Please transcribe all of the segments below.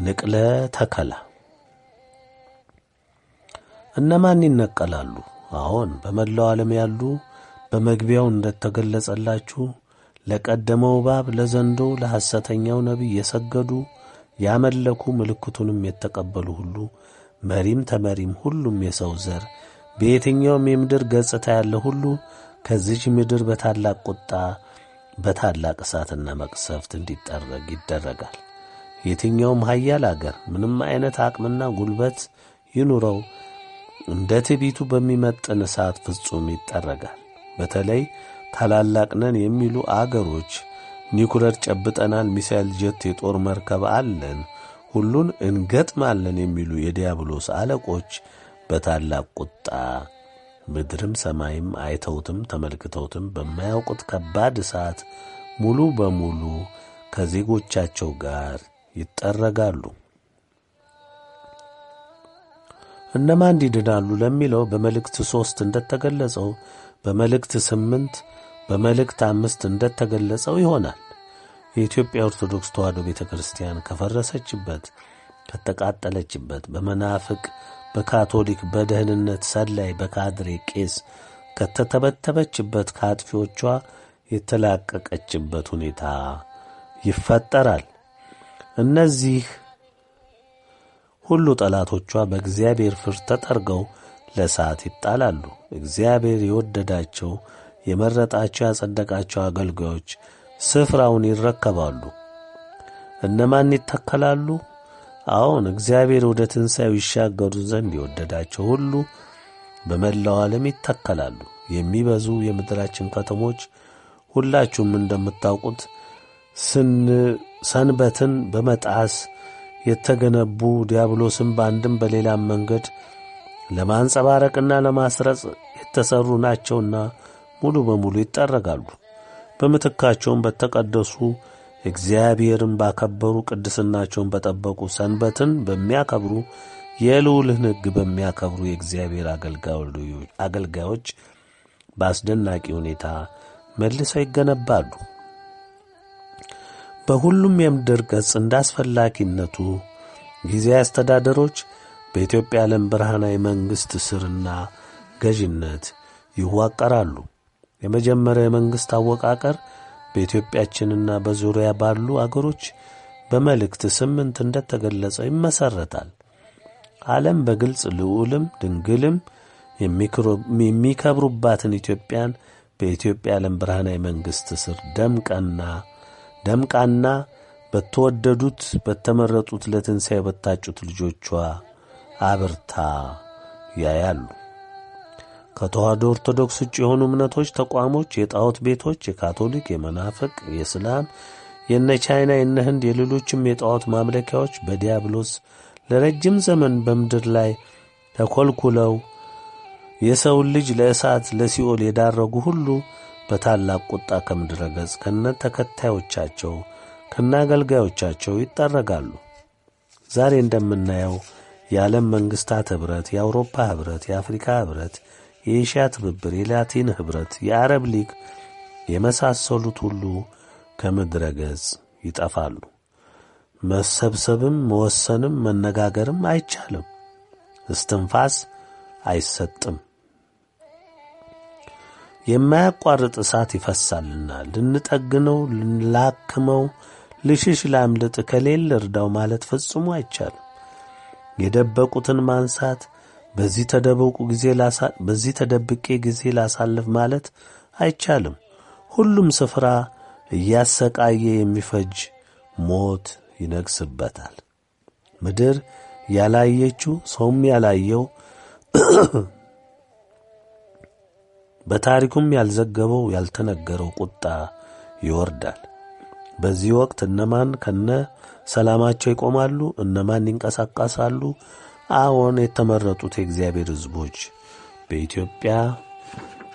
ንቅለ ተከላ። እነማን ይነቀላሉ? አሁን በመላው ዓለም ያሉ በመግቢያው እንደተገለጸላችሁ ለቀደመው እባብ፣ ለዘንዶ፣ ለሐሰተኛው ነቢይ የሰገዱ ያመለኩ፣ ምልክቱንም የተቀበሉ ሁሉ መሪም ተመሪም ሁሉም የሰው ዘር በየትኛውም የምድር ገጽታ ያለ ሁሉ ከዚች ምድር በታላቅ ቁጣ በታላቅ እሳትና መቅሰፍት እንዲጠረግ ይደረጋል። የትኛውም ኃያል አገር ምንም አይነት አቅምና ጉልበት ይኑረው እንደ ትዕቢቱ በሚመጥን እሳት ፍጹም ይጠረጋል። በተለይ ታላላቅ ነን የሚሉ አገሮች ኒኩለር ጨብጠናል፣ ሚሳኤል፣ ጀት፣ የጦር መርከብ አለን፣ ሁሉን እንገጥማለን የሚሉ የዲያብሎስ አለቆች በታላቅ ቁጣ ምድርም ሰማይም አይተውትም ተመልክተውትም በማያውቁት ከባድ እሳት ሙሉ በሙሉ ከዜጎቻቸው ጋር ይጠረጋሉ። እነማን ይድናሉ ለሚለው በመልእክት 3 እንደተገለጸው በመልእክት 8 በመልእክት 5 እንደተገለጸው ይሆናል። የኢትዮጵያ ኦርቶዶክስ ተዋሕዶ ቤተክርስቲያን ከፈረሰችበት ከተቃጠለችበት በመናፍቅ በካቶሊክ በደህንነት ሰላይ በካድሬ ቄስ ከተተበተበችበት ከአጥፊዎቿ የተላቀቀችበት ሁኔታ ይፈጠራል። እነዚህ ሁሉ ጠላቶቿ በእግዚአብሔር ፍርድ ተጠርገው ለእሳት ይጣላሉ። እግዚአብሔር የወደዳቸው የመረጣቸው ያጸደቃቸው አገልጋዮች ስፍራውን ይረከባሉ። እነማን ይተከላሉ? አዎን እግዚአብሔር ወደ ትንሣኤው ይሻገሩ ዘንድ የወደዳቸው ሁሉ በመላው ዓለም ይተከላሉ። የሚበዙ የምድራችን ከተሞች ሁላችሁም እንደምታውቁት ሰንበትን በመጣስ የተገነቡ ዲያብሎስን በአንድም በሌላም መንገድ ለማንጸባረቅና ለማስረጽ የተሰሩ ናቸውና ሙሉ በሙሉ ይጠረጋሉ። በምትካቸውም በተቀደሱ እግዚአብሔርን ባከበሩ ቅድስናቸውን በጠበቁ ሰንበትን በሚያከብሩ የልዑልን ሕግ በሚያከብሩ የእግዚአብሔር አገልጋዮች በአስደናቂ ሁኔታ መልሰው ይገነባሉ። በሁሉም የምድር ገጽ እንዳስፈላጊነቱ ጊዜያዊ አስተዳደሮች በኢትዮጵያ ዓለም ብርሃናዊ መንግሥት ስርና ገዥነት ይዋቀራሉ። የመጀመሪያው የመንግሥት አወቃቀር በኢትዮጵያችንና በዙሪያ ባሉ አገሮች በመልእክት 8 እንደተገለጸው ይመሰረታል። ዓለም በግልጽ ልዑልም ድንግልም የሚከብሩባትን ኢትዮጵያን በኢትዮጵያ ዓለም ብርሃናዊ መንግሥት ስር ደምቃና በተወደዱት በተመረጡት ለትንሣኤ በታጩት ልጆቿ አብርታ ያያሉ። ከተዋሕዶ ኦርቶዶክስ ውጭ የሆኑ እምነቶች፣ ተቋሞች፣ የጣዖት ቤቶች፣ የካቶሊክ፣ የመናፍቅ፣ የእስላም፣ የነ ቻይና፣ የነ ህንድ፣ የሌሎችም የጣዖት ማምለኪያዎች በዲያብሎስ ለረጅም ዘመን በምድር ላይ ተኰልኩለው የሰውን ልጅ ለእሳት ለሲኦል የዳረጉ ሁሉ በታላቅ ቁጣ ከምድረ ገጽ ከነ ተከታዮቻቸው ከነ አገልጋዮቻቸው ይጠረጋሉ። ዛሬ እንደምናየው የዓለም መንግሥታት ኅብረት፣ የአውሮፓ ኅብረት፣ የአፍሪካ ኅብረት፣ የኤሽያ ትብብር፣ የላቲን ኅብረት፣ የአረብ ሊግ የመሳሰሉት ሁሉ ከምድረ ገጽ ይጠፋሉ። መሰብሰብም መወሰንም መነጋገርም አይቻልም። እስትንፋስ አይሰጥም። የማያቋርጥ እሳት ይፈሳልና ልንጠግነው፣ ልንላክመው፣ ልሽሽ ላምልጥ፣ ከሌለ እርዳው ማለት ፈጽሞ አይቻልም። የደበቁትን ማንሳት፣ በዚህ ተደብቄ ጊዜ ላሳልፍ ማለት አይቻልም። ሁሉም ስፍራ እያሰቃየ የሚፈጅ ሞት ይነግስበታል። ምድር ያላየችው ሰውም ያላየው በታሪኩም ያልዘገበው ያልተነገረው ቁጣ ይወርዳል። በዚህ ወቅት እነማን ከነ ሰላማቸው ይቆማሉ? እነማን ይንቀሳቀሳሉ? አዎን የተመረጡት የእግዚአብሔር ሕዝቦች በኢትዮጵያ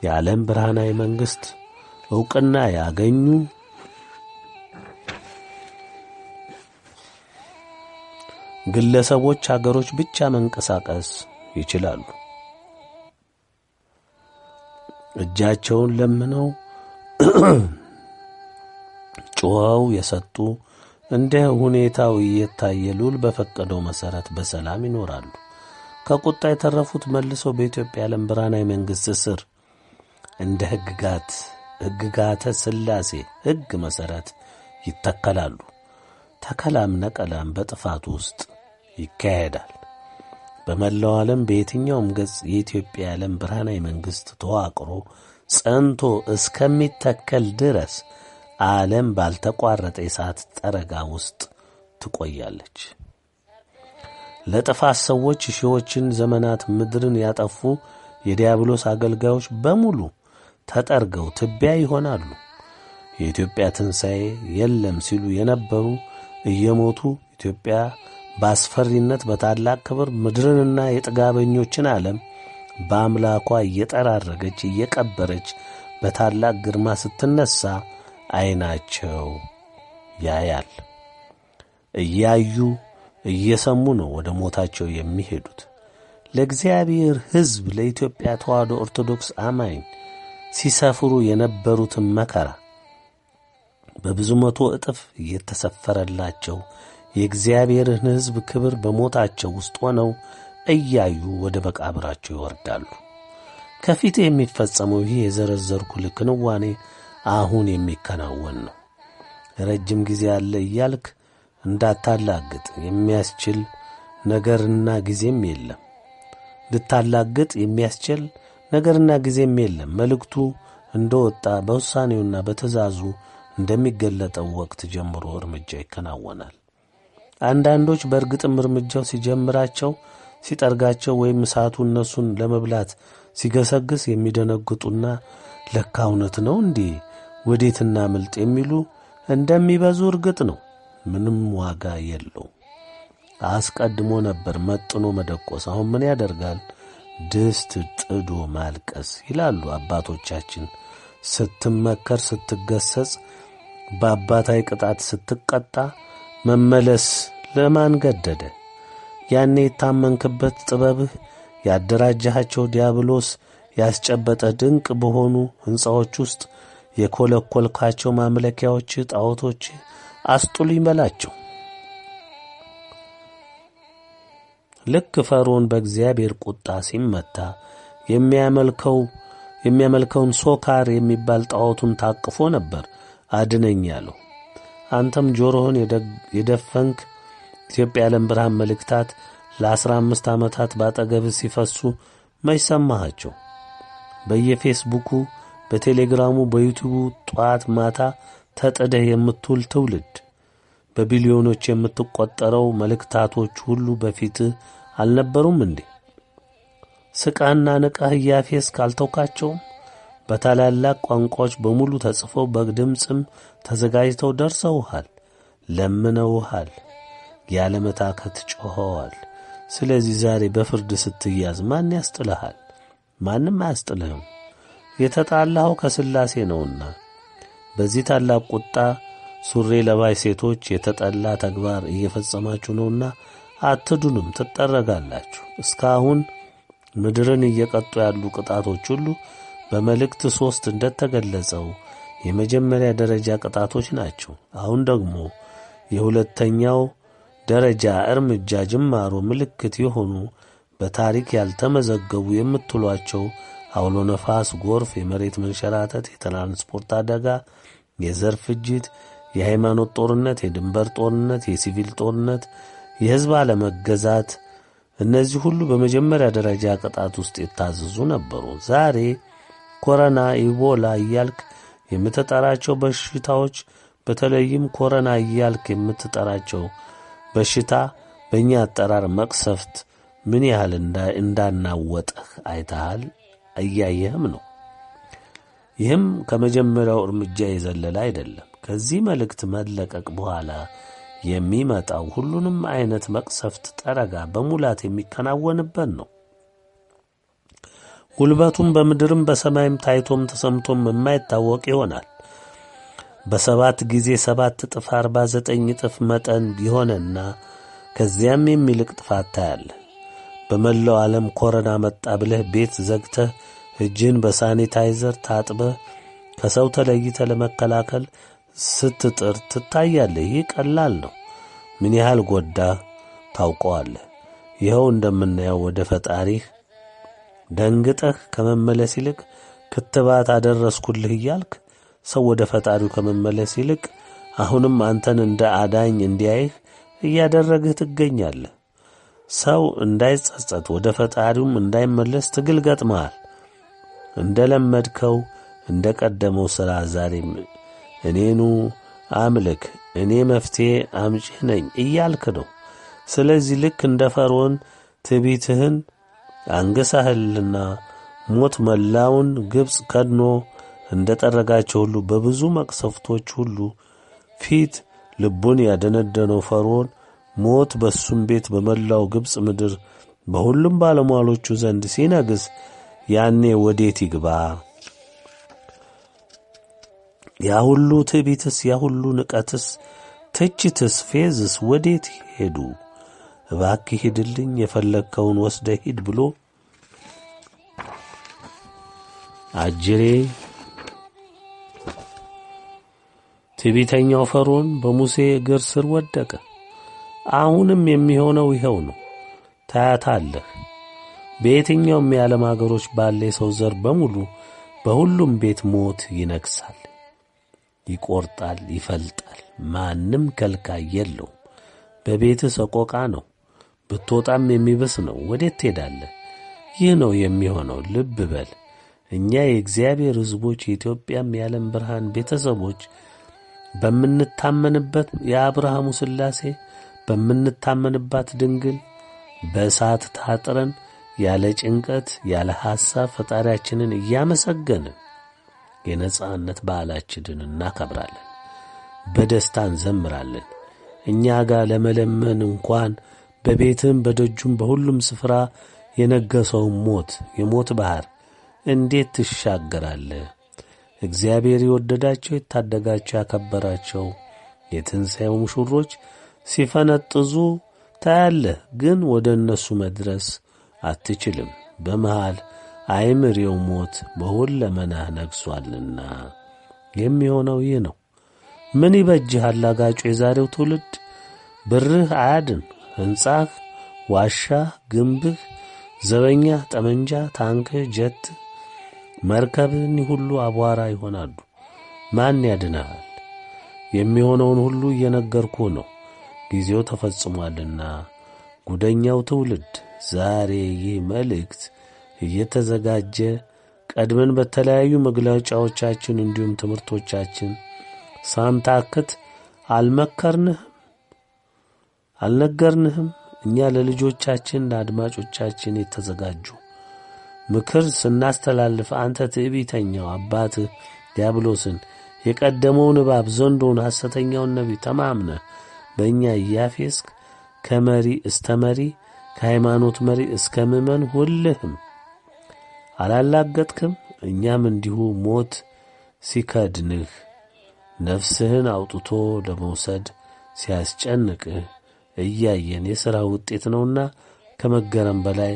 የዓለም ብርሃናዊ መንግሥት ዕውቅና ያገኙ ግለሰቦች፣ አገሮች ብቻ መንቀሳቀስ ይችላሉ። እጃቸውን ለምነው ጮኸው የሰጡ እንደ ሁኔታው እየታየ ልዑል በፈቀደው መሠረት በሰላም ይኖራሉ። ከቁጣ የተረፉት መልሰው በኢትዮጵያ የዓለም ብርሃናዊ መንግሥት ስር እንደ ሕግጋተ ሥላሴ ሕግ መሠረት ይተከላሉ። ተከላም ነቀላም በጥፋቱ ውስጥ ይካሄዳል። በመላው ዓለም በየትኛውም ገጽ የኢትዮጵያ የዓለም ብርሃናዊ መንግሥት ተዋቅሮ ጸንቶ እስከሚተከል ድረስ ዓለም ባልተቋረጠ የሰዓት ጠረጋ ውስጥ ትቆያለች። ለጥፋት ሰዎች ሺዎችን ዘመናት ምድርን ያጠፉ የዲያብሎስ አገልጋዮች በሙሉ ተጠርገው ትቢያ ይሆናሉ። የኢትዮጵያ ትንሣኤ የለም ሲሉ የነበሩ እየሞቱ ኢትዮጵያ በአስፈሪነት በታላቅ ክብር ምድርንና የጥጋበኞችን ዓለም በአምላኳ እየጠራረገች እየቀበረች በታላቅ ግርማ ስትነሣ ዐይናቸው ያያል። እያዩ እየሰሙ ነው ወደ ሞታቸው የሚሄዱት። ለእግዚአብሔር ሕዝብ ለኢትዮጵያ ተዋሕዶ ኦርቶዶክስ አማኝ ሲሰፍሩ የነበሩትን መከራ በብዙ መቶ እጥፍ እየተሰፈረላቸው የእግዚአብሔርን ሕዝብ ክብር በሞታቸው ውስጥ ሆነው እያዩ ወደ መቃብራቸው ይወርዳሉ። ከፊት የሚፈጸመው ይህ የዘረዘርኩልህ ክንዋኔ አሁን የሚከናወን ነው። ረጅም ጊዜ አለ እያልክ እንዳታላግጥ የሚያስችል ነገርና ጊዜም የለም። ልታላግጥ የሚያስችል ነገርና ጊዜም የለም። መልእክቱ እንደወጣ በውሳኔውና በትእዛዙ እንደሚገለጠው ወቅት ጀምሮ እርምጃ ይከናወናል። አንዳንዶች በእርግጥም እርምጃው ሲጀምራቸው ሲጠርጋቸው ወይም እሳቱ እነሱን ለመብላት ሲገሰግስ የሚደነግጡና ለካ እውነት ነው እንዴ ወዴትና ምልጥ የሚሉ እንደሚበዙ እርግጥ ነው። ምንም ዋጋ የለው። አስቀድሞ ነበር መጥኖ መደቆስ። አሁን ምን ያደርጋል? ድስት ጥዶ ማልቀስ ይላሉ አባቶቻችን። ስትመከር ስትገሰጽ፣ በአባታዊ ቅጣት ስትቀጣ መመለስ ለማን ገደደ? ያኔ የታመንክበት ጥበብህ ያደራጃቸው ዲያብሎስ ያስጨበጠ ድንቅ በሆኑ ሕንጻዎች ውስጥ የኮለኮልካቸው ማምለኪያዎች ጣዖቶች አስጡልኝ በላቸው። ልክ ፈርዖን በእግዚአብሔር ቁጣ ሲመታ የሚያመልከውን ሶካር የሚባል ጣዖቱን ታቅፎ ነበር አድነኝ ያለው። አንተም ጆሮህን የደፈንክ ኢትዮጵያ የዓለም ብርሃን መልእክታት ለ15 ዓመታት ባጠገብህ ሲፈሱ መች ሰማሃቸው? በየፌስቡኩ፣ በቴሌግራሙ፣ በዩቲዩቡ ጧት ማታ ተጥደህ የምትውል ትውልድ በቢሊዮኖች የምትቆጠረው መልእክታቶች ሁሉ በፊትህ አልነበሩም እንዴ? ስቃና ንቃህ እያፌስክ አልተውካቸውም? በታላላቅ ቋንቋዎች በሙሉ ተጽፈው በድምፅም ተዘጋጅተው ደርሰውሃል፣ ለምነውሃል፣ ያለመታከት ጮኸዋል። ስለዚህ ዛሬ በፍርድ ስትያዝ ማን ያስጥልሃል? ማንም አያስጥልህም። የተጣላኸው ከሥላሴ ነውና። በዚህ ታላቅ ቁጣ ሱሪ ለባሽ ሴቶች የተጠላ ተግባር እየፈጸማችሁ ነውና አትዱንም፣ ትጠረጋላችሁ። እስካሁን ምድርን እየቀጡ ያሉ ቅጣቶች ሁሉ በመልእክት 3 እንደተገለጸው የመጀመሪያ ደረጃ ቅጣቶች ናቸው። አሁን ደግሞ የሁለተኛው ደረጃ እርምጃ ጅማሮ ምልክት የሆኑ በታሪክ ያልተመዘገቡ የምትሏቸው አውሎ ነፋስ፣ ጎርፍ፣ የመሬት መንሸራተት፣ የትራንስፖርት አደጋ፣ የዘር ፍጅት፣ የሃይማኖት ጦርነት፣ የድንበር ጦርነት፣ የሲቪል ጦርነት፣ የሕዝብ አለመገዛት፣ እነዚህ ሁሉ በመጀመሪያ ደረጃ ቅጣት ውስጥ የታዘዙ ነበሩ። ዛሬ ኮሮና፣ ኢቦላ እያልክ የምትጠራቸው በሽታዎች፣ በተለይም ኮሮና እያልክ የምትጠራቸው በሽታ በእኛ አጠራር መቅሰፍት ምን ያህል እንዳናወጠህ አይተሃል፣ እያየህም ነው። ይህም ከመጀመሪያው እርምጃ የዘለለ አይደለም። ከዚህ መልእክት መለቀቅ በኋላ የሚመጣው ሁሉንም አይነት መቅሰፍት ጠረጋ በሙላት የሚከናወንበት ነው። ጉልበቱም በምድርም በሰማይም ታይቶም ተሰምቶም የማይታወቅ ይሆናል። በ7 ጊዜ 7 እጥፍ 49 እጥፍ መጠን ይሆንና ከዚያም የሚልቅ ጥፋት ታያለህ። በመላው ዓለም ኮሮና መጣ ብለህ ቤት ዘግተህ እጅን በሳኒታይዘር ታጥበህ ከሰው ተለይተህ ለመከላከል ስትጥር ትታያለህ። ይህ ቀላል ነው። ምን ያህል ጎዳህ ታውቀዋለህ። ይኸው እንደምናየው ወደ ፈጣሪህ ደንግጠህ ከመመለስ ይልቅ ክትባት አደረስኩልህ እያልክ ሰው ወደ ፈጣሪው ከመመለስ ይልቅ አሁንም አንተን እንደ አዳኝ እንዲያይህ እያደረግህ ትገኛለህ። ሰው እንዳይጸጸት ወደ ፈጣሪውም እንዳይመለስ ትግል ገጥመሃል። እንደ ለመድከው እንደ ቀደመው ሥራ ዛሬም እኔኑ አምልክ፣ እኔ መፍትሔ አምጪህ ነኝ እያልክ ነው። ስለዚህ ልክ እንደ ፈርዖን ትዕቢትህን አንግሠሃልና ሞት መላውን ግብፅ ከድኖ እንደ ጠረጋቸው ሁሉ በብዙ መቅሰፍቶች ሁሉ ፊት ልቡን ያደነደነው ፈርዖን ሞት በሱም ቤት በመላው ግብፅ ምድር በሁሉም ባለሟሎቹ ዘንድ ሲነግስ ያኔ ወዴት ይግባ? ያ ሁሉ ትዕቢትስ፣ ያ ሁሉ ንቀትስ፣ ትችትስ፣ ፌዝስ ወዴት ሄዱ? እባክህ ሂድልኝ፣ የፈለግከውን ወስደህ ሂድ ብሎ አጅሬ ትዕቢተኛው ፈርዖን በሙሴ እግር ስር ወደቀ። አሁንም የሚሆነው ይኸው ነው። ታያታለህ። በየትኛውም የዓለም አገሮች ባለ የሰው ዘር በሙሉ በሁሉም ቤት ሞት ይነግሣል፣ ይቈርጣል፣ ይፈልጣል። ማንም ከልካይ የለውም። በቤትህ ሰቆቃ ነው፣ ብትወጣም የሚብስ ነው። ወዴት ትሄዳለህ? ይህ ነው የሚሆነው። ልብ በል። እኛ የእግዚአብሔር ሕዝቦች፣ የኢትዮጵያም የዓለም ብርሃን ቤተሰቦች በምንታመንበት የአብርሃሙ ሥላሴ በምንታመንባት ድንግል በእሳት ታጥረን ያለ ጭንቀት ያለ ሐሳብ ፈጣሪያችንን እያመሰገንን የነጻነት በዓላችንን እናከብራለን። በደስታ እንዘምራለን። እኛ ጋር ለመለመን እንኳን በቤትም በደጁም በሁሉም ስፍራ የነገሰውን ሞት የሞት ባሕር እንዴት ትሻገራለህ? እግዚአብሔር የወደዳቸው የታደጋቸው ያከበራቸው የትንሣኤው ሙሽሮች ሲፈነጥዙ ታያለህ፣ ግን ወደ እነሱ መድረስ አትችልም። በመሃል አይምሬው ሞት በሁለመናህ ነግሷልና የሚሆነው ይህ ነው። ምን ይበጅሃል አጋጩ የዛሬው ትውልድ? ብርህ አያድን፣ ሕንጻህ፣ ዋሻህ፣ ግንብህ፣ ዘበኛህ፣ ጠመንጃ፣ ታንክህ፣ ጀትህ፣ መርከብህን ሁሉ አቧራ ይሆናሉ። ማን ያድንሃል? የሚሆነውን ሁሉ እየነገርኩህ ነው። ጊዜው ተፈጽሟልና ጉደኛው ትውልድ ዛሬ ይህ መልእክት እየተዘጋጀ ቀድመን በተለያዩ መግለጫዎቻችን እንዲሁም ትምህርቶቻችን ሳንታክት አልነገርንህም? እኛ ለልጆቻችን ለአድማጮቻችን የተዘጋጁ ምክር ስናስተላልፍ አንተ ትዕቢተኛው አባትህ ዲያብሎስን የቀደመውን እባብ ዘንዶውን ሐሰተኛውን ነቢይ ተማምነህ በእኛ እያፌስክ ከመሪ እስተ መሪ ከሃይማኖት መሪ እስከ ምእመን ሁልህም አላላገጥክም? እኛም እንዲሁ ሞት ሲከድንህ ነፍስህን አውጥቶ ለመውሰድ ሲያስጨንቅህ እያየን የሥራ ውጤት ነውና ከመገረም በላይ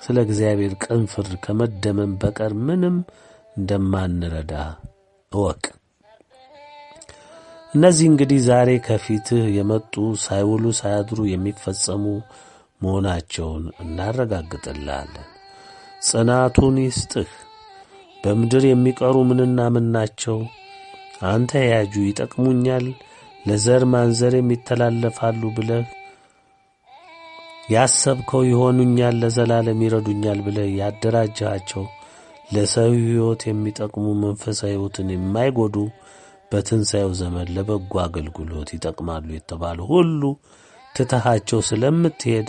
ስለ እግዚአብሔር ቅን ፍርድ ከመደመም በቀር ምንም እንደማንረዳ እወቅ። እነዚህ እንግዲህ ዛሬ ከፊትህ የመጡ ሳይውሉ ሳያድሩ የሚፈጸሙ መሆናቸውን እናረጋግጥልሃለን። ጽናቱን ይስጥህ። በምድር የሚቀሩ ምንና ምን ናቸው? አንተ ያጁ ይጠቅሙኛል፣ ለዘር ማንዘሬም ይተላለፋሉ ብለህ ያሰብከው ይሆኑኛል፣ ለዘላለም ይረዱኛል ብለህ ያደራጃቸው ለሰው ሕይወት የሚጠቅሙ መንፈሳዊ ሕይወትን የማይጎዱ በትንሣኤው ዘመን ለበጎ አገልግሎት ይጠቅማሉ የተባሉ ሁሉ ትተሃቸው ስለምትሄድ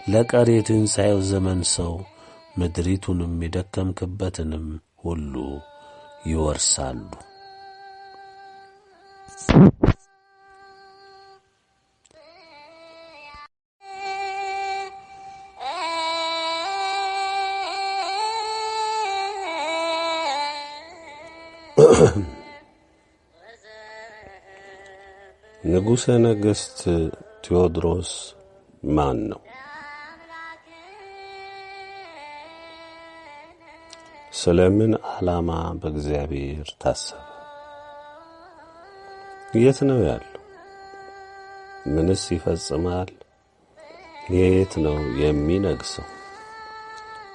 ለቀሪ የትንሣኤው ዘመን ሰው ምድሪቱንም የደከምክበትንም ሁሉ ይወርሳሉ። ንጉሠ ነገሥት ቴዎድሮስ ማን ነው? ስለምን ዓላማ በእግዚአብሔር ታሰበ? የት ነው ያለው? ምንስ ይፈጽማል? የት ነው የሚነግሰው?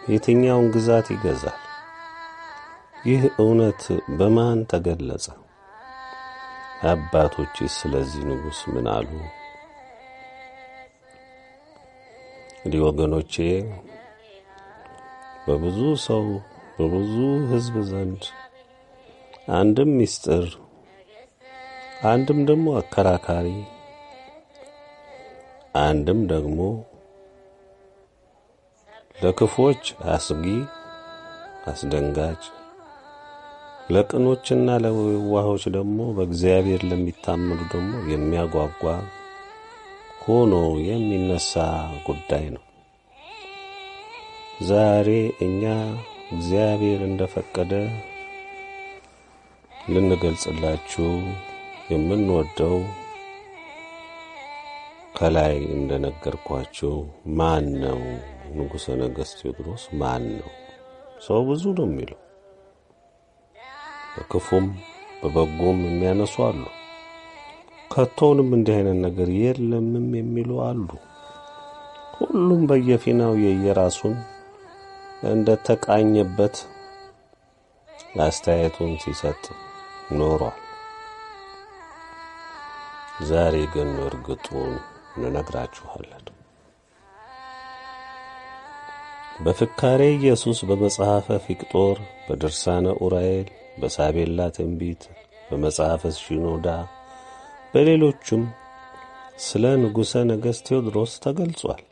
የትኛውን ግዛት ይገዛል? ይህ እውነት በማን ተገለጸ? አባቶችስ ስለዚህ ንጉሥ ምን አሉ? እንግዲህ ወገኖቼ በብዙ ሰው በብዙ ሕዝብ ዘንድ አንድም ምስጢር አንድም ደግሞ አከራካሪ አንድም ደግሞ ለክፎች አስጊ አስደንጋጭ ለቅኖችና ለዋሆች ደግሞ በእግዚአብሔር ለሚታመኑ ደግሞ የሚያጓጓ ሆኖ የሚነሳ ጉዳይ ነው። ዛሬ እኛ እግዚአብሔር እንደፈቀደ ልንገልጽላችሁ የምንወደው ከላይ እንደነገርኳችሁ ማን ነው? ንጉሠ ነገሥት ቴዎድሮስ ማን ነው? ሰው ብዙ ነው የሚለው፣ በክፉም በበጎም የሚያነሱ አሉ። ከቶውንም እንዲህ አይነት ነገር የለምም የሚሉ አሉ። ሁሉም በየፊናው የየራሱን እንደተቃኘበት አስተያየቱን ሲሰጥ ኖሯል። ዛሬ ግን እርግጡን እንነግራችኋለን። በፍካሬ ኢየሱስ፣ በመጽሐፈ ፊቅጦር፣ በድርሳነ ኡራኤል፣ በሳቤላ ትንቢት፣ በመጽሐፈ ሽኖዳ፣ በሌሎቹም ስለ ንጉሠ ነገሥት ቴዎድሮስ ተገልጿል።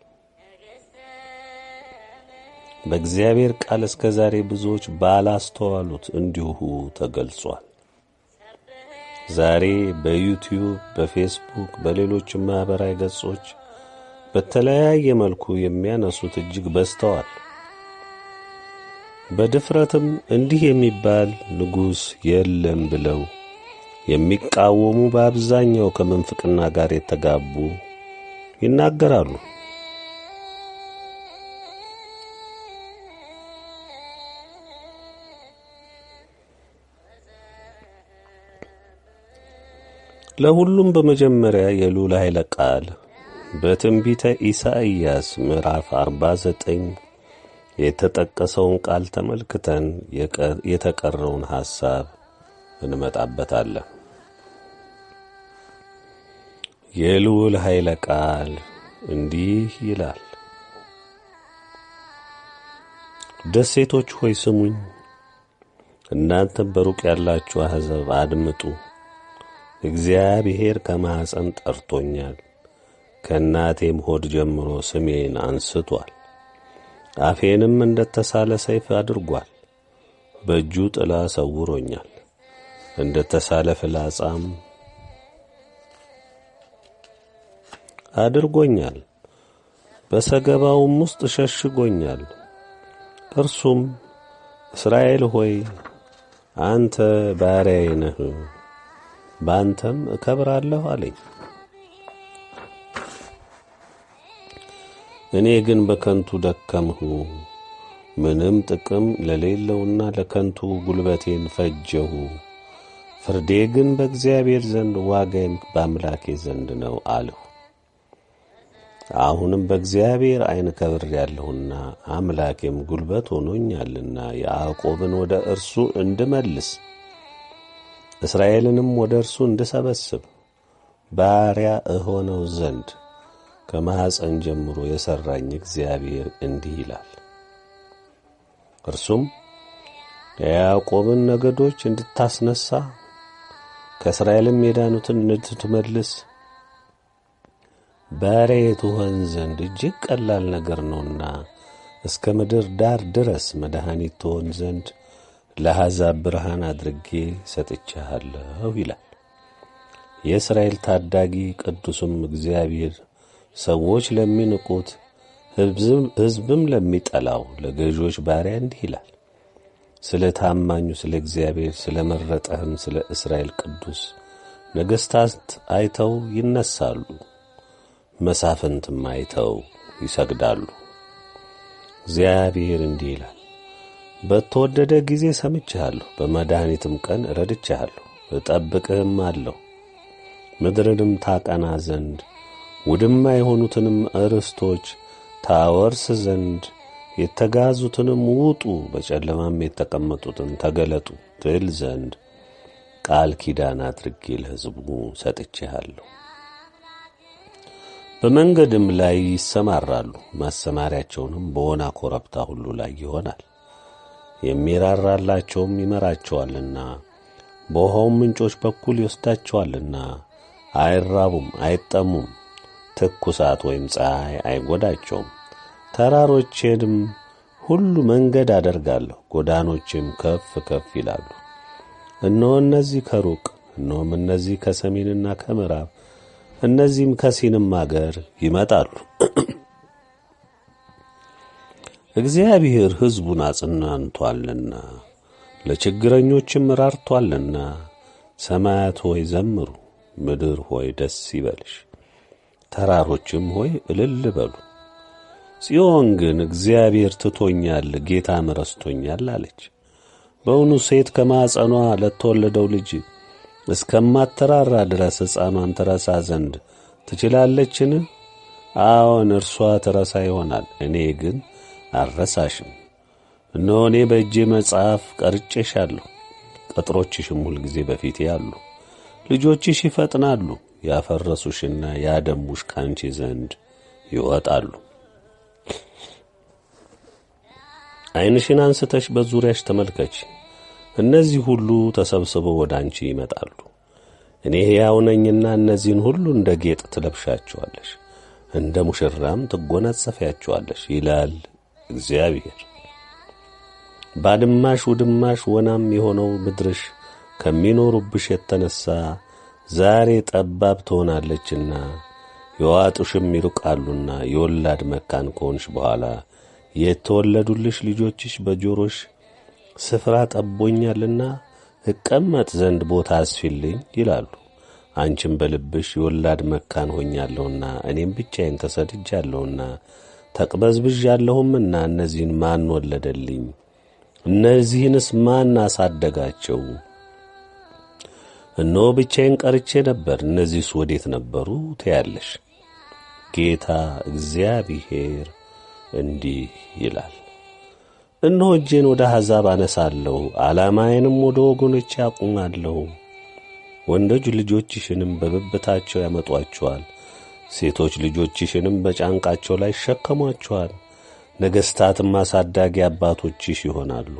በእግዚአብሔር ቃል እስከ ዛሬ ብዙዎች ባላስተዋሉት እንዲሁ ተገልጿል። ዛሬ በዩቲዩብ፣ በፌስቡክ፣ በሌሎችም ማህበራዊ ገጾች በተለያየ መልኩ የሚያነሱት እጅግ በዝተዋል። በድፍረትም እንዲህ የሚባል ንጉሥ የለም ብለው የሚቃወሙ በአብዛኛው ከምንፍቅና ጋር የተጋቡ ይናገራሉ። ለሁሉም በመጀመሪያ የልዑል ኃይለ ቃል በትንቢተ ኢሳይያስ ምዕራፍ 49 የተጠቀሰውን ቃል ተመልክተን የተቀረውን ሐሳብ እንመጣበታለን። የልዑል ኃይለ ቃል እንዲህ ይላል። ደሴቶች ሆይ ስሙኝ፣ እናንተም በሩቅ ያላችሁ አሕዛብ አድምጡ። እግዚአብሔር ከማኅፀን ጠርቶኛል፣ ከእናቴም ሆድ ጀምሮ ስሜን አንስቶአል። አፌንም እንደተሳለ ሰይፍ አድርጓል፣ በእጁ ጥላ ሰውሮኛል፣ እንደተሳለ ፍላጻም አድርጎኛል፣ በሰገባውም ውስጥ ሸሽጎኛል። እርሱም እስራኤል ሆይ አንተ ባሪያዬ ነህ፣ በአንተም እከብራለሁ አለኝ። እኔ ግን በከንቱ ደከምሁ፣ ምንም ጥቅም ለሌለውና ለከንቱ ጉልበቴን ፈጀሁ። ፍርዴ ግን በእግዚአብሔር ዘንድ ዋጋዬም በአምላኬ ዘንድ ነው አልሁ። አሁንም በእግዚአብሔር ዓይን ከብሬአለሁና አምላኬም ጉልበት ሆኖኛልና ያዕቆብን ወደ እርሱ እንድመልስ እስራኤልንም ወደ እርሱ እንድሰበስብ ባሪያ እሆነው ዘንድ ከማኅፀን ጀምሮ የሠራኝ እግዚአብሔር እንዲህ ይላል። እርሱም የያዕቆብን ነገዶች እንድታስነሣ ከእስራኤልም የዳኑትን እንድትመልስ ባሪያዬ ትሆን ዘንድ እጅግ ቀላል ነገር ነውና እስከ ምድር ዳር ድረስ መድኃኒት ትሆን ዘንድ ለአሕዛብ ብርሃን አድርጌ ሰጥቼሃለሁ ይላል። የእስራኤል ታዳጊ ቅዱስም እግዚአብሔር ሰዎች ለሚንቁት ሕዝብም ለሚጠላው ለገዦች ባሪያ እንዲህ ይላል። ስለ ታማኙ ስለ እግዚአብሔር ስለ መረጠህም ስለ እስራኤል ቅዱስ ነገሥታት አይተው ይነሳሉ፣ መሳፍንትም አይተው ይሰግዳሉ። እግዚአብሔር እንዲህ ይላል፣ በተወደደ ጊዜ ሰምቼሃለሁ፣ በመድኃኒትም ቀን ረድቼሃለሁ፣ እጠብቅህም አለሁ። ምድርንም ታቀና ዘንድ ውድማ የሆኑትንም ርስቶች ታወርስ ዘንድ የተጋዙትንም ውጡ፣ በጨለማም የተቀመጡትን ተገለጡ ትል ዘንድ ቃል ኪዳን አድርጌ ለሕዝቡ ሰጥቼሃለሁ። በመንገድም ላይ ይሰማራሉ፣ ማሰማሪያቸውንም በወና ኮረብታ ሁሉ ላይ ይሆናል። የሚራራላቸውም ይመራቸዋልና በውኃውም ምንጮች በኩል ይወስዳቸዋልና አይራቡም አይጠሙም። ትኩሳት ወይም ፀሐይ አይጐዳቸውም። ተራሮቼንም ሁሉ መንገድ አደርጋለሁ፣ ጎዳኖቼም ከፍ ከፍ ይላሉ። እነሆ እነዚህ ከሩቅ እነሆም እነዚህ ከሰሜንና ከምዕራብ እነዚህም ከሲንም አገር ይመጣሉ። እግዚአብሔር ሕዝቡን አጽናንቶአልና ለችግረኞችም ራርቶአልና። ሰማያት ሆይ ዘምሩ፣ ምድር ሆይ ደስ ይበልሽ፣ ተራሮችም ሆይ እልል በሉ። ጽዮን ግን እግዚአብሔር ትቶኛል፣ ጌታም ረስቶኛል አለች። በውኑ ሴት ከማኅፀኗ ለተወለደው ልጅ እስከማትራራ ድረስ ሕፃኗን ትረሳ ዘንድ ትችላለችን? አዎን እርሷ ትረሳ ይሆናል፣ እኔ ግን አልረሳሽም። እነሆ እኔ በእጄ መጽሐፍ ቀርጬሻለሁ፣ ቅጥሮችሽም ሁልጊዜ በፊቴ አሉ። ልጆችሽ ይፈጥናሉ፣ ያፈረሱሽና ያደሙሽ ካንቺ ዘንድ ይወጣሉ። ዓይንሽን አንስተሽ በዙሪያሽ ተመልከች፣ እነዚህ ሁሉ ተሰብስበው ወደ አንቺ ይመጣሉ። እኔ ሕያው ነኝና እነዚህን ሁሉ እንደ ጌጥ ትለብሻቸዋለሽ፣ እንደ ሙሽራም ትጐናጸፊያቸዋለሽ ይላል እግዚአብሔር። ባድማሽ ውድማሽ ወናም የሆነው ምድርሽ ከሚኖሩብሽ የተነሣ ዛሬ ጠባብ ትሆናለችና የዋጡሽም ይርቃሉና የወላድ መካን ከሆንሽ በኋላ የተወለዱልሽ ልጆችሽ በጆሮሽ ስፍራ ጠቦኛልና እቀመጥ ዘንድ ቦታ አስፊልኝ ይላሉ። አንቺም በልብሽ የወላድ መካን ሆኛለሁና እኔም ብቻዬን ተሰድጃለሁና ተቅበዝብዣለሁምና እነዚህን ማን ወለደልኝ? እነዚህንስ ማን አሳደጋቸው? እነሆ ብቻዬን ቀርቼ ነበር፣ እነዚህስ ወዴት ነበሩ ትያለሽ። ጌታ እግዚአብሔር እንዲህ ይላል፣ እነሆ እጄን ወደ አሕዛብ አነሳለሁ፣ ዓላማዬንም ወደ ወገኖች አቁማለሁ። ወንዶች ልጆችሽንም በብብታቸው ያመጧቸዋል፣ ሴቶች ልጆችሽንም በጫንቃቸው ላይ ይሸከሟቸዋል። ነገሥታትም አሳዳጊ አባቶችሽ ይሆናሉ፣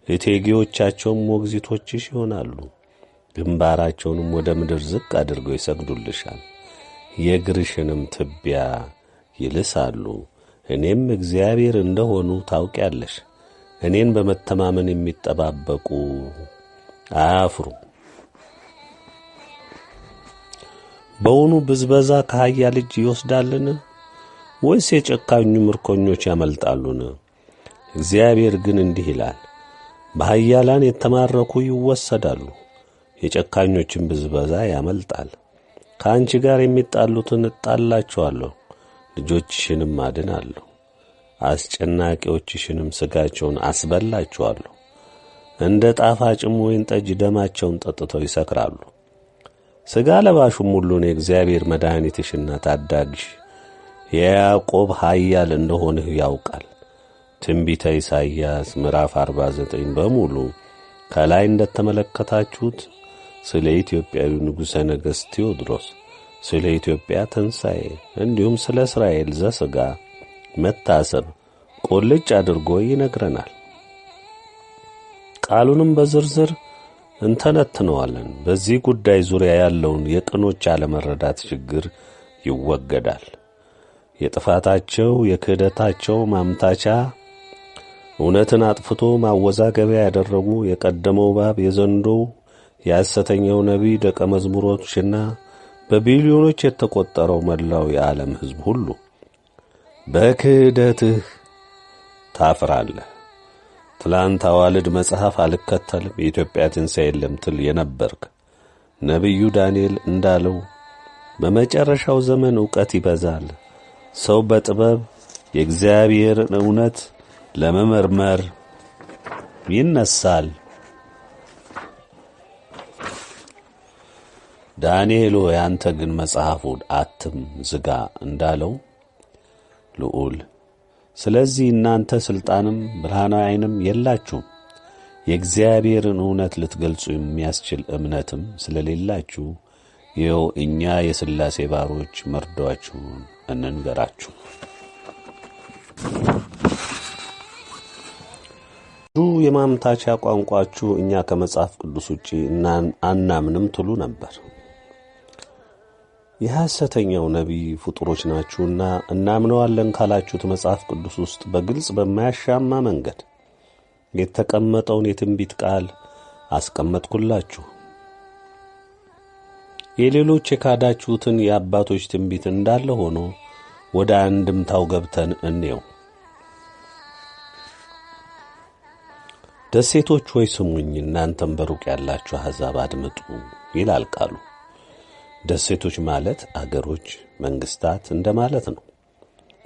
እቴጌዎቻቸውም ሞግዚቶችሽ ይሆናሉ። ግንባራቸውንም ወደ ምድር ዝቅ አድርገው ይሰግዱልሻል፣ የእግርሽንም ትቢያ ይልሳሉ። እኔም እግዚአብሔር እንደሆኑ ታውቂያለሽ። እኔን በመተማመን የሚጠባበቁ አያፍሩም። በውኑ ብዝበዛ ከኃያል እጅ ይወስዳልን? ወይስ የጨካኙ ምርኮኞች ያመልጣሉን? እግዚአብሔር ግን እንዲህ ይላል፣ በኃያላን የተማረኩ ይወሰዳሉ፣ የጨካኞችን ብዝበዛ ያመልጣል። ከአንቺ ጋር የሚጣሉትን እጣላቸዋለሁ፣ ልጆችሽንም አድናለሁ፣ አስጨናቂዎችሽንም ሥጋቸውን አስበላቸዋለሁ። እንደ ጣፋጭም ወይን ጠጅ ደማቸውን ጠጥተው ይሰክራሉ። ሥጋ ለባሹም ሁሉ እኔ እግዚአብሔር መድኃኒትሽና ታዳጊሽ የያዕቆብ ኃያል እንደሆንህ ያውቃል። ትንቢተ ኢሳይያስ ምዕራፍ 49 በሙሉ ከላይ እንደተመለከታችሁት ስለ ኢትዮጵያዊ ንጉሠ ነገሥት ቴዎድሮስ፣ ስለ ኢትዮጵያ ትንሣኤ እንዲሁም ስለ እስራኤል ዘሥጋ መታሰብ ቁልጭ አድርጎ ይነግረናል። ቃሉንም በዝርዝር እንተነትነዋለን። በዚህ ጉዳይ ዙሪያ ያለውን የቅኖች አለመረዳት ችግር ይወገዳል። የጥፋታቸው የክህደታቸው ማምታቻ እውነትን አጥፍቶ ማወዛገቢያ ያደረጉ የቀደመው እባብ የዘንዶው የሐሰተኛው ነቢይ ደቀ መዝሙሮችና በቢሊዮኖች የተቆጠረው መላው የዓለም ሕዝብ ሁሉ በክህደትህ ታፍራለህ። ትላንት አዋልድ መጽሐፍ አልከተልም የኢትዮጵያ ትንሣኤ የለም ትል የነበርክ ነቢዩ ዳንኤል እንዳለው በመጨረሻው ዘመን ዕውቀት ይበዛል፣ ሰው በጥበብ የእግዚአብሔርን እውነት ለመመርመር ይነሳል። ዳንኤል ሆይ አንተ ግን መጽሐፉን አትም ዝጋ እንዳለው ልዑል፣ ስለዚህ እናንተ ሥልጣንም ብርሃናዊ ዓይንም የላችሁም፣ የእግዚአብሔርን እውነት ልትገልጹ የሚያስችል እምነትም ስለሌላችሁ ይኸው እኛ የሥላሴ ባሮች መርዶአችሁን እንንገራችሁ። የማምታቻ ቋንቋችሁ እኛ ከመጽሐፍ ቅዱስ ውጪ አናምንም ትሉ ነበር። የሐሰተኛው ነቢይ ፍጡሮች ናችሁና እናምነዋለን ካላችሁት መጽሐፍ ቅዱስ ውስጥ በግልጽ በማያሻማ መንገድ የተቀመጠውን የትንቢት ቃል አስቀመጥኩላችሁ። የሌሎች የካዳችሁትን የአባቶች ትንቢት እንዳለ ሆኖ ወደ አንድምታው ገብተን እንየው። ደሴቶች ሆይ ስሙኝ፣ እናንተም በሩቅ ያላችሁ አሕዛብ አድምጡ ይላል ቃሉ። ደሴቶች ማለት አገሮች፣ መንግስታት እንደማለት ነው።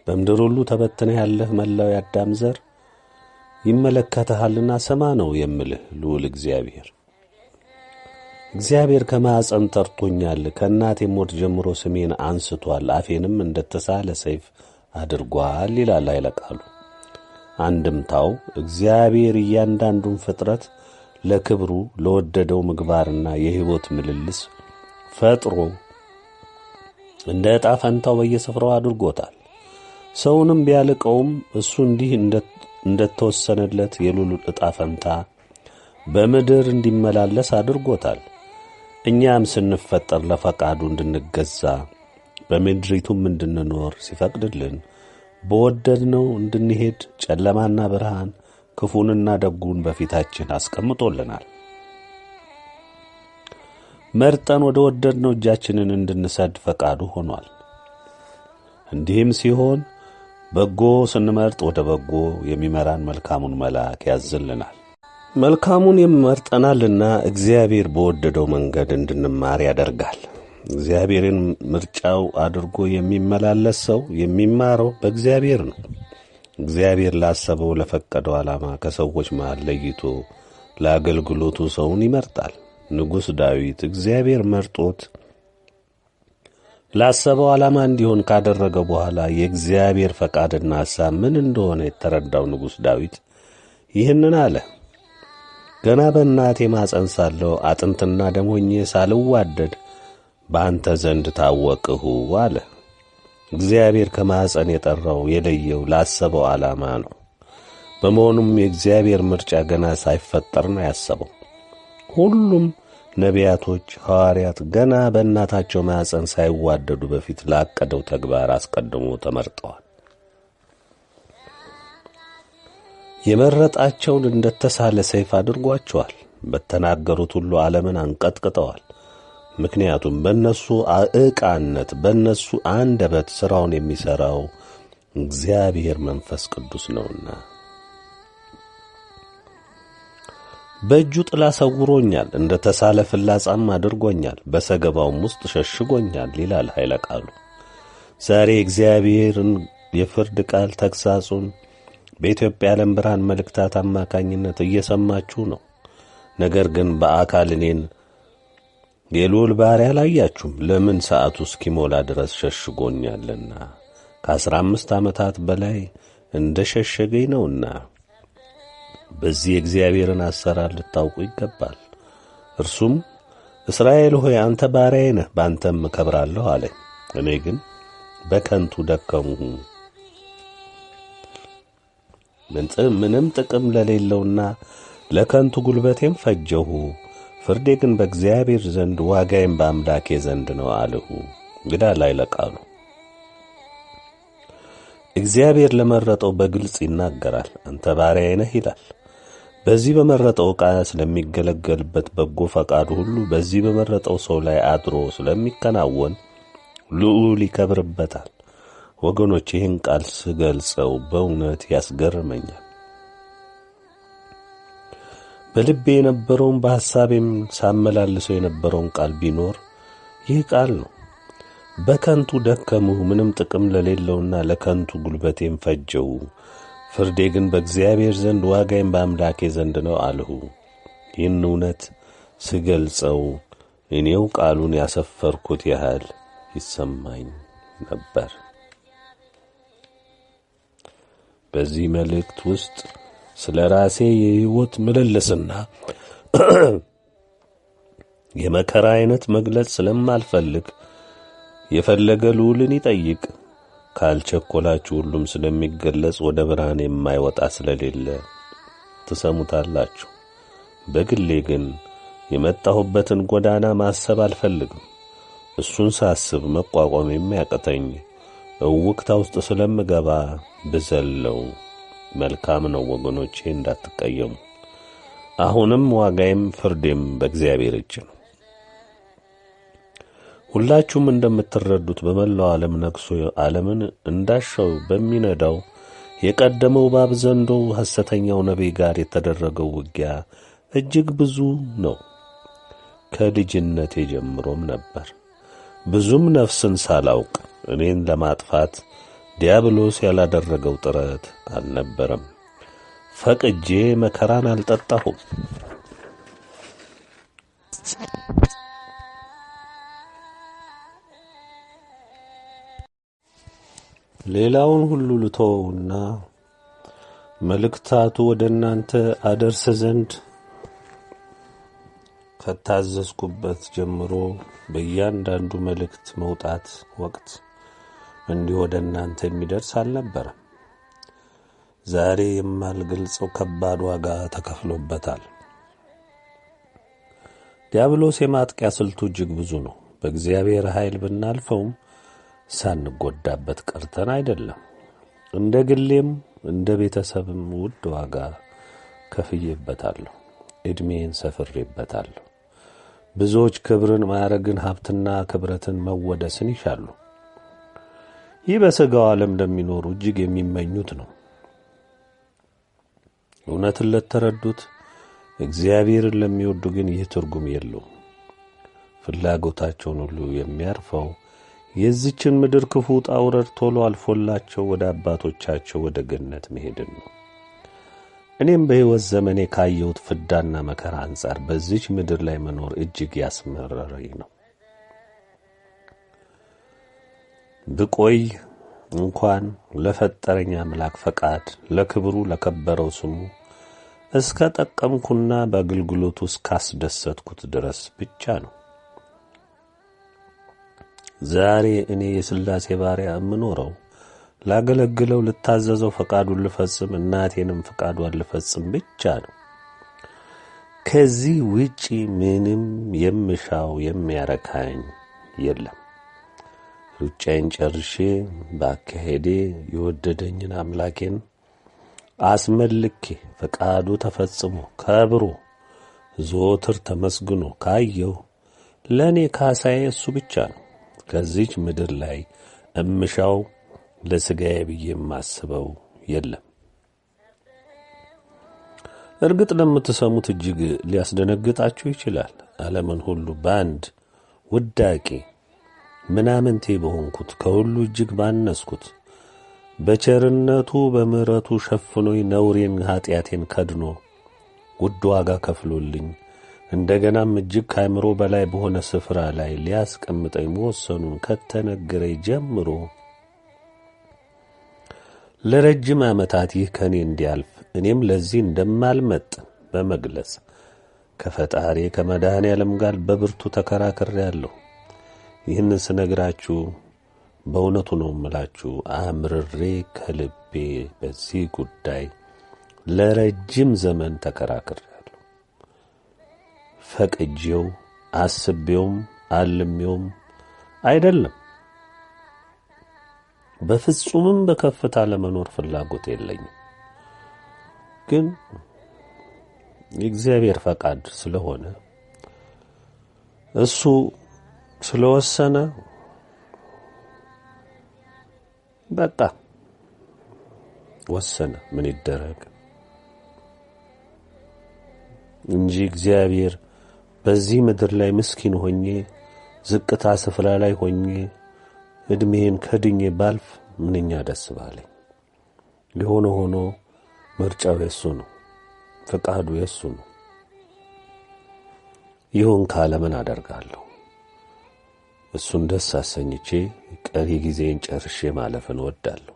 በምድር ሁሉ ተበትነህ ያለህ መላው የአዳም ዘር ይመለከትሃልና ስማ ነው የምልህ ልዑል እግዚአብሔር። እግዚአብሔር ከማኅፀን ጠርቶኛል፣ ከእናቴም ሞት ጀምሮ ስሜን አንስቷል፣ አፌንም እንደተሳለ ሰይፍ አድርጓል ይላል ኃይለ ቃሉ። አንድምታው እግዚአብሔር እያንዳንዱን ፍጥረት ለክብሩ ለወደደው ምግባርና የሕይወት ምልልስ ፈጥሮ እንደ ዕጣ ፈንታው በየስፍራው አድርጎታል። ሰውንም ቢያልቀውም እሱ እንዲህ እንደተወሰነለት የልዑል ዕጣ ፈንታ በምድር እንዲመላለስ አድርጎታል። እኛም ስንፈጠር ለፈቃዱ እንድንገዛ በምድሪቱም እንድንኖር ሲፈቅድልን በወደድነው እንድንሄድ ጨለማና ብርሃን ክፉንና ደጉን በፊታችን አስቀምጦልናል። መርጠን ወደ ወደድነው እጃችንን እንድንሰድ ፈቃዱ ሆኗል። እንዲህም ሲሆን በጎ ስንመርጥ ወደ በጎ የሚመራን መልካሙን መልአክ ያዝልናል። መልካሙን ይመርጠናልና እግዚአብሔር በወደደው መንገድ እንድንማር ያደርጋል። እግዚአብሔርን ምርጫው አድርጎ የሚመላለስ ሰው የሚማረው በእግዚአብሔር ነው። እግዚአብሔር ላሰበው ለፈቀደው ዓላማ ከሰዎች መሃል ለይቶ ለአገልግሎቱ ሰውን ይመርጣል። ንጉሥ ዳዊት እግዚአብሔር መርጦት ላሰበው ዓላማ እንዲሆን ካደረገ በኋላ የእግዚአብሔር ፈቃድና ሐሳብ ምን እንደሆነ የተረዳው ንጉሥ ዳዊት ይህንን አለ። ገና በእናቴ ማፀን ሳለሁ አጥንትና ደም ሆኜ ሳልዋደድ በአንተ ዘንድ ታወቅሁ አለ። እግዚአብሔር ከማፀን የጠራው የለየው ላሰበው ዓላማ ነው። በመሆኑም የእግዚአብሔር ምርጫ ገና ሳይፈጠር ነው ያሰበው። ሁሉም ነቢያቶች፣ ሐዋርያት ገና በእናታቸው ማፀን ሳይዋደዱ በፊት ላቀደው ተግባር አስቀድሞ ተመርጠዋል። የመረጣቸውን እንደተሳለ ሰይፍ አድርጓቸዋል። በተናገሩት ሁሉ ዓለምን አንቀጥቅጠዋል። ምክንያቱም በእነሱ ዕቃነት በእነሱ አንደበት ሥራውን የሚሠራው እግዚአብሔር መንፈስ ቅዱስ ነውና። በእጁ ጥላ ሰውሮኛል፣ እንደ ተሳለ ፍላጻም አድርጎኛል፣ በሰገባውም ውስጥ ሸሽጎኛል ይላል ኃይለ ቃሉ። ዛሬ እግዚአብሔርን የፍርድ ቃል ተግሣጹን በኢትዮጵያ ዓለም ብርሃን መልእክታት አማካኝነት እየሰማችሁ ነው። ነገር ግን በአካል እኔን የልዑል ባሪያ አላያችሁም። ለምን? ሰዓቱ እስኪሞላ ድረስ ሸሽጎኛልና ከ15 ዓመታት በላይ እንደ ሸሸገኝ ነውና። በዚህ የእግዚአብሔርን አሰራር ልታውቁ ይገባል። እርሱም እስራኤል ሆይ አንተ ባሪያዬ ነህ፣ በአንተም እከብራለሁ አለኝ። እኔ ግን በከንቱ ደከምሁ፣ ምንም ጥቅም ለሌለውና ለከንቱ ጉልበቴም ፈጀሁ። ፍርዴ ግን በእግዚአብሔር ዘንድ ዋጋዬም በአምላኬ ዘንድ ነው አልሁ። እንግዳ ላይ ለቃሉ እግዚአብሔር ለመረጠው በግልጽ ይናገራል። አንተ ባሪያዬ ነህ ይላል። በዚህ በመረጠው ዕቃ ስለሚገለገልበት በጎ ፈቃዱ ሁሉ በዚህ በመረጠው ሰው ላይ አድሮ ስለሚከናወን ልዑል ይከብርበታል። ወገኖች ይህን ቃል ስገልጸው በእውነት ያስገርመኛል። በልቤ የነበረውን በሐሳቤም ሳመላልሰው የነበረውን ቃል ቢኖር ይህ ቃል ነው። በከንቱ ደከምሁ፣ ምንም ጥቅም ለሌለውና ለከንቱ ጉልበቴም ፈጀው። ፍርዴ ግን በእግዚአብሔር ዘንድ ዋጋዬም በአምላኬ ዘንድ ነው አልሁ። ይህን እውነት ስገልጸው እኔው ቃሉን ያሰፈርኩት ያህል ይሰማኝ ነበር። በዚህ መልእክት ውስጥ ስለ ራሴ የሕይወት ምልልስና የመከራ አይነት መግለጽ ስለማልፈልግ የፈለገ ልዑልን ይጠይቅ፣ ካልቸኮላችሁ ሁሉም ስለሚገለጽ ወደ ብርሃን የማይወጣ ስለሌለ ትሰሙታላችሁ። በግሌ ግን የመጣሁበትን ጎዳና ማሰብ አልፈልግም። እሱን ሳስብ መቋቋም የሚያቅተኝ እውቅታ ውስጥ ስለምገባ ብዘለው መልካም ነው። ወገኖቼ እንዳትቀየሙ። አሁንም ዋጋዬም ፍርዴም በእግዚአብሔር እጅ ነው። ሁላችሁም እንደምትረዱት በመላው ዓለም ነግሶ ዓለምን እንዳሻው በሚነዳው የቀደመው እባብ ዘንዶ ሐሰተኛው ነቢይ ጋር የተደረገው ውጊያ እጅግ ብዙ ነው። ከልጅነቴ ጀምሮም ነበር። ብዙም ነፍስን ሳላውቅ እኔን ለማጥፋት ዲያብሎስ ያላደረገው ጥረት አልነበረም። ፈቅጄ መከራን አልጠጣሁም። ሌላውን ሁሉ ልተወውና መልእክታቱ ወደ እናንተ አደርስ ዘንድ ከታዘዝኩበት ጀምሮ በእያንዳንዱ መልእክት መውጣት ወቅት እንዲህ ወደ እናንተ የሚደርስ አልነበረም። ዛሬ የማልገልጸው ከባድ ዋጋ ተከፍሎበታል። ዲያብሎስ የማጥቂያ ስልቱ እጅግ ብዙ ነው። በእግዚአብሔር ኃይል ብናልፈውም ሳንጎዳበት ቀርተን አይደለም። እንደ ግሌም እንደ ቤተሰብም ውድ ዋጋ ከፍዬበታለሁ። ዕድሜን ሰፍሬበታለሁ። ብዙዎች ክብርን፣ ማዕረግን፣ ሀብትና ክብረትን፣ መወደስን ይሻሉ። ይህ በሥጋው ዓለም እንደሚኖሩ እጅግ የሚመኙት ነው። እውነትን ለተረዱት እግዚአብሔርን ለሚወዱ ግን ይህ ትርጉም የለውም። ፍላጎታቸውን ሁሉ የሚያርፈው የዚችን ምድር ክፉ ውጣ ውረድ ቶሎ አልፎላቸው ወደ አባቶቻቸው ወደ ገነት መሄድን ነው። እኔም በሕይወት ዘመኔ ካየሁት ፍዳና መከራ አንጻር በዚች ምድር ላይ መኖር እጅግ ያስመረረኝ ነው። ብቆይ እንኳን ለፈጠረኝ አምላክ ፈቃድ ለክብሩ ለከበረው ስሙ እስከ ጠቀምኩና በአገልግሎቱ እስካስደሰትኩት ድረስ ብቻ ነው። ዛሬ እኔ የሥላሴ ባሪያ የምኖረው ላገለግለው፣ ልታዘዘው፣ ፈቃዱን ልፈጽም፣ እናቴንም ፈቃዷን ልፈጽም ብቻ ነው። ከዚህ ውጪ ምንም የምሻው የሚያረካኝ የለም። ሩጫዬን ጨርሼ ባካሄዴ የወደደኝን አምላኬን አስመልኬ ፈቃዱ ተፈጽሞ ከብሮ ዘወትር ተመስግኖ ካየው ለእኔ ካሳዬ እሱ ብቻ ነው። ከዚች ምድር ላይ እምሻው ለሥጋዬ ብዬ የማስበው የለም። እርግጥ ለምትሰሙት እጅግ ሊያስደነግጣችሁ ይችላል። ዓለምን ሁሉ በአንድ ውዳቄ ምናምንቴ በሆንኩት ከሁሉ እጅግ ባነስኩት በቸርነቱ በምሕረቱ ሸፍኖኝ ነውሬን ኀጢአቴን ከድኖ ውድ ዋጋ ከፍሎልኝ እንደገናም እጅግ ከአእምሮ በላይ በሆነ ስፍራ ላይ ሊያስቀምጠኝ መወሰኑን ከተነገረኝ ጀምሮ ለረጅም ዓመታት ይህ ከእኔ እንዲያልፍ እኔም ለዚህ እንደማልመጥን በመግለጽ ከፈጣሪ ከመድኃኔ ዓለም ጋር በብርቱ ተከራክሬአለሁ። ይህን ስነግራችሁ በእውነቱ ነው እምላችሁ፣ አምርሬ ከልቤ በዚህ ጉዳይ ለረጅም ዘመን ተከራክሬአለሁ። ፈቅጄው አስቤውም አልሜውም አይደለም። በፍጹምም በከፍታ ለመኖር ፍላጎት የለኝም። ግን የእግዚአብሔር ፈቃድ ስለሆነ እሱ ስለወሰነ በቃ ወሰነ። ምን ይደረግ እንጂ እግዚአብሔር በዚህ ምድር ላይ ምስኪን ሆኜ ዝቅታ ስፍራ ላይ ሆኜ ዕድሜን ከድኜ ባልፍ ምንኛ ደስ ባለኝ። የሆነ ሆኖ ምርጫው የሱ ነው፣ ፈቃዱ የሱ ነው። ይሁን ካለ ምን አደርጋለሁ? እሱን ደስ አሰኝቼ ቀሪ ጊዜን ጨርሼ ማለፍን እወዳለሁ።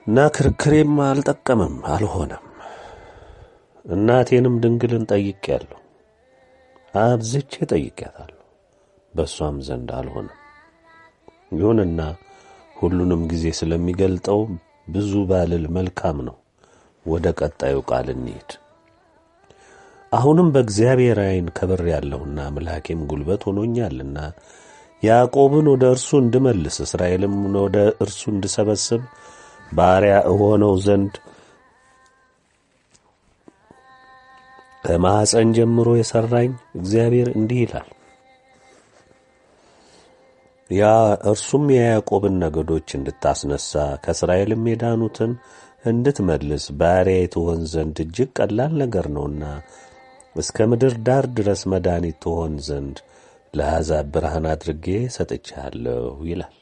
እና ክርክሬም አልጠቀምም፣ አልሆነም። እናቴንም ድንግልን ጠይቄያለሁ፣ አብዝቼ ጠይቄያታለሁ። በእሷም ዘንድ አልሆነም። ይሁንና ሁሉንም ጊዜ ስለሚገልጠው ብዙ ባልል መልካም ነው። ወደ ቀጣዩ ቃል እንሂድ። አሁንም በእግዚአብሔር ዓይን ከብሬአለሁና አምላኬም ጉልበት ሆኖኛልና ያዕቆብን ወደ እርሱ እንድመልስ እስራኤልም ወደ እርሱ እንድሰበስብ ባሪያ እሆነው ዘንድ ከማኅፀን ጀምሮ የሠራኝ እግዚአብሔር እንዲህ ይላል። ያ እርሱም የያዕቆብን ነገዶች እንድታስነሣ ከእስራኤልም የዳኑትን እንድትመልስ ባሪያዬ ትሆን ዘንድ እጅግ ቀላል ነገር ነውና እስከ ምድር ዳር ድረስ መድኃኒት ትሆን ዘንድ ለአሕዛብ ብርሃን አድርጌ ሰጥቼሃለሁ ይላል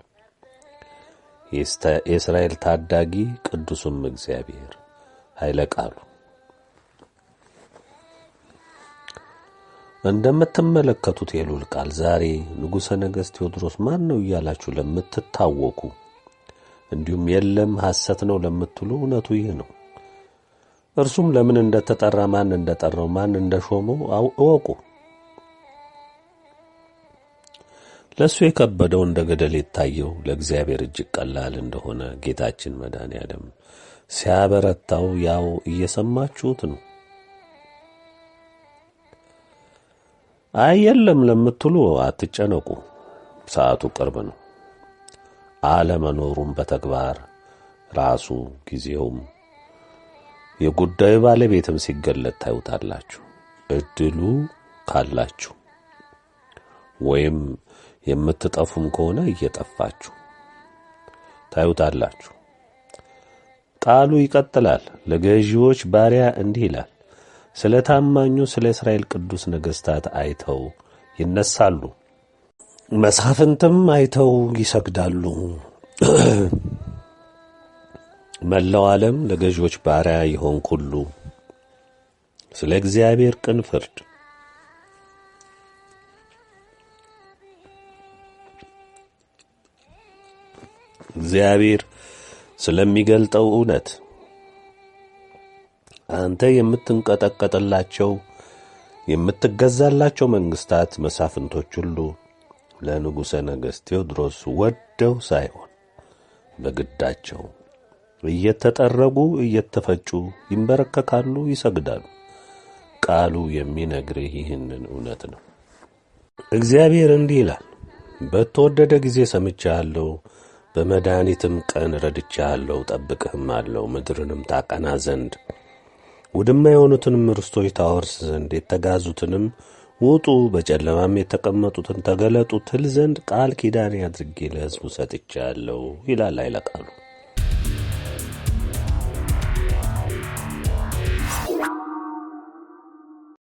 የእስራኤል ታዳጊ ቅዱሱም እግዚአብሔር ኃይለ ቃሉ። እንደምትመለከቱት የልዑል ቃል ዛሬ ንጉሠ ነገሥት ቴዎድሮስ ማን ነው እያላችሁ ለምትታወቁ፣ እንዲሁም የለም ሐሰት ነው ለምትሉ እውነቱ ይህ ነው። እርሱም ለምን እንደተጠራ፣ ማን እንደጠራው፣ ማን እንደሾመው እወቁ። ለእሱ የከበደው እንደ ገደል የታየው ለእግዚአብሔር እጅግ ቀላል እንደሆነ ጌታችን መድኃኔዓለም ሲያበረታው ያው እየሰማችሁት ነው። አይ የለም ለምትሉ አትጨነቁ፣ ሰዓቱ ቅርብ ነው። አለመኖሩም በተግባር ራሱ ጊዜውም የጉዳዩ ባለቤትም ሲገለጥ ታዩታላችሁ። እድሉ ካላችሁ ወይም የምትጠፉም ከሆነ እየጠፋችሁ ታዩታላችሁ። ቃሉ ይቀጥላል። ለገዢዎች ባሪያ እንዲህ ይላል፣ ስለ ታማኙ ስለ እስራኤል ቅዱስ ነገሥታት አይተው ይነሳሉ፣ መሳፍንትም አይተው ይሰግዳሉ። መላው ዓለም ለገዢዎች ባሪያ ይሆን ሁሉ ስለ እግዚአብሔር ቅን ፍርድ እግዚአብሔር ስለሚገልጠው እውነት አንተ የምትንቀጠቀጥላቸው የምትገዛላቸው መንግስታት መሳፍንቶች ሁሉ ለንጉሠ ነገሥት ቴዎድሮስ ወደው ሳይሆን በግዳቸው እየተጠረጉ እየተፈጩ ይንበረከካሉ፣ ይሰግዳሉ። ቃሉ የሚነግርህ ይህንን እውነት ነው። እግዚአብሔር እንዲህ ይላል፣ በተወደደ ጊዜ ሰምቻለሁ፣ በመድኃኒትም ቀን ረድቻለሁ፣ ጠብቅህም አለው። ምድርንም ታቀና ዘንድ ውድማ የሆኑትንም ርስቶች ታወርስ ዘንድ የተጋዙትንም ውጡ፣ በጨለማም የተቀመጡትን ተገለጡ ትል ዘንድ ቃል ኪዳኔ አድርጌ ለሕዝቡ ሰጥቻለሁ ይላል ኃይለ ቃሉ።